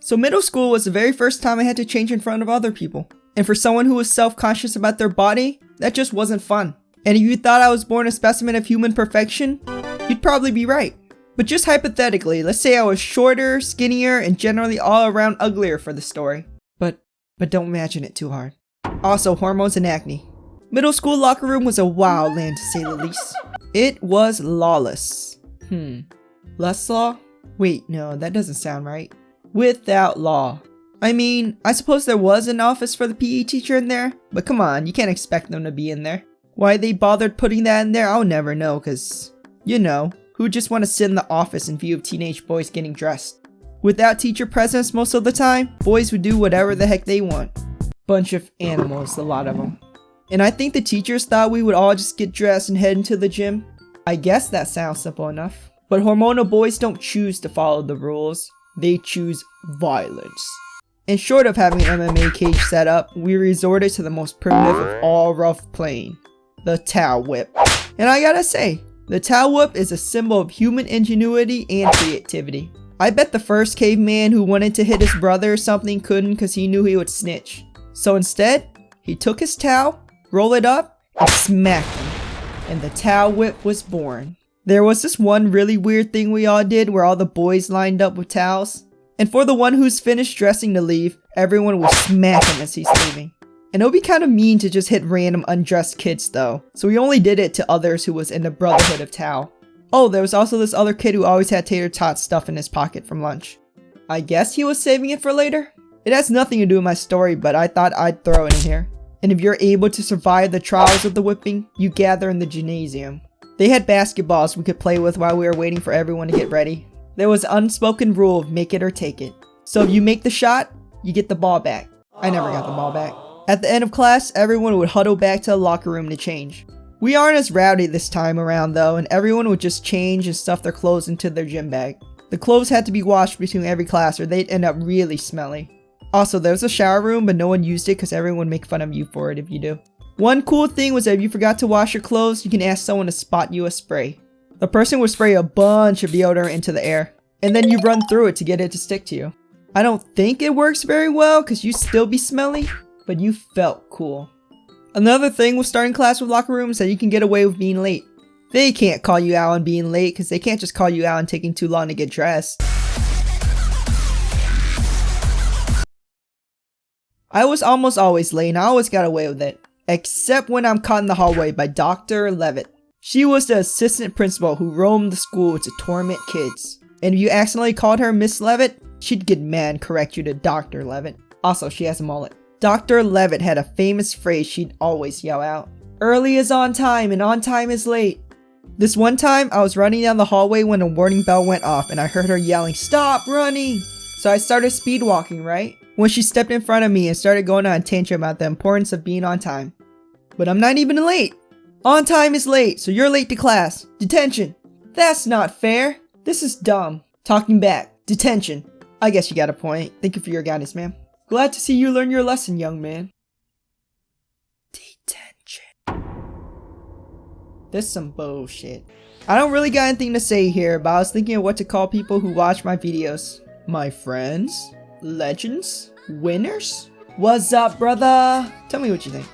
So middle school was the very first time I had to change in front of other people. And for someone who was self-conscious about their body, that just wasn't fun. And if you thought I was born a specimen of human perfection, you'd probably be right. But just hypothetically, let's say I was shorter, skinnier, and generally all around uglier for the story. But don't imagine it too hard. Also, hormones and acne. Middle school locker room was a wild land to say the least. It was lawless. Less law? Wait, no, that doesn't sound right. Without law. I mean, I suppose there was an office for the PE teacher in there, but come on, you can't expect them to be in there. Why they bothered putting that in there, I'll never know, cause, you know, who just want to sit in the office in view of teenage boys getting dressed? Without teacher presence most of the time, boys would do whatever the heck they want. Bunch of animals, a lot of them. And I think the teachers thought we would all just get dressed and head into the gym. I guess that sounds simple enough. But hormonal boys don't choose to follow the rules. They choose violence. And short of having an MMA cage set up, we resorted to the most primitive of all rough playing. The towel whip. And I gotta say, the towel whip is a symbol of human ingenuity and creativity. I bet the first caveman who wanted to hit his brother or something couldn't because he knew he would snitch. So instead, he took his towel, rolled it up, and smacked him. And the towel whip was born. There was this one really weird thing we all did where all the boys lined up with towels. And for the one who's finished dressing to leave, everyone would smack him as he's leaving. And it would be kind of mean to just hit random undressed kids though. So we only did it to others who was in the Brotherhood of Towel. Oh, there was also this other kid who always had tater tot stuff in his pocket from lunch. I guess he was saving it for later? It has nothing to do with my story, but I thought I'd throw it in here. And if you're able to survive the trials of the whipping, you gather in the gymnasium. They had basketballs we could play with while we were waiting for everyone to get ready. There was an unspoken rule of make it or take it. So if you make the shot, you get the ball back. I never got the ball back. At the end of class, everyone would huddle back to the locker room to change. We aren't as rowdy this time around though, and everyone would just change and stuff their clothes into their gym bag. The clothes had to be washed between every class or they'd end up really smelly. Also, there was a shower room, but no one used it because everyone would make fun of you for it if you do. One cool thing was that if you forgot to wash your clothes, you can ask someone to spot you a spray. The person would spray a bunch of deodorant into the air, and then you run through it to get it to stick to you. I don't think it works very well because you still be smelly, but you felt cool. Another thing with starting class with locker rooms is that you can get away with being late. They can't call you out on being late because they can't just call you out on taking too long to get dressed. I was almost always late and I always got away with it. Except when I'm caught in the hallway by Dr. Levitt. She was the assistant principal who roamed the school to torment kids. And if you accidentally called her Miss Levitt, she'd get mad and correct you to Dr. Levitt. Also, she has a mullet. Dr. Levitt had a famous phrase she'd always yell out. Early is on time and on time is late. This one time, I was running down the hallway when a warning bell went off and I heard her yelling, "Stop running!" So I started speed walking, right? When she stepped in front of me and started going on a tantrum about the importance of being on time. But I'm not even late. On time is late, so you're late to class. Detention. That's not fair. This is dumb. Talking back. Detention. I guess you got a point. Thank you for your guidance, ma'am. Glad to see you learn your lesson, young man. Detention. This is some bullshit. I don't really got anything to say here, but I was thinking of what to call people who watch my videos. My friends? Legends? Winners? What's up, brother? Tell me what you think.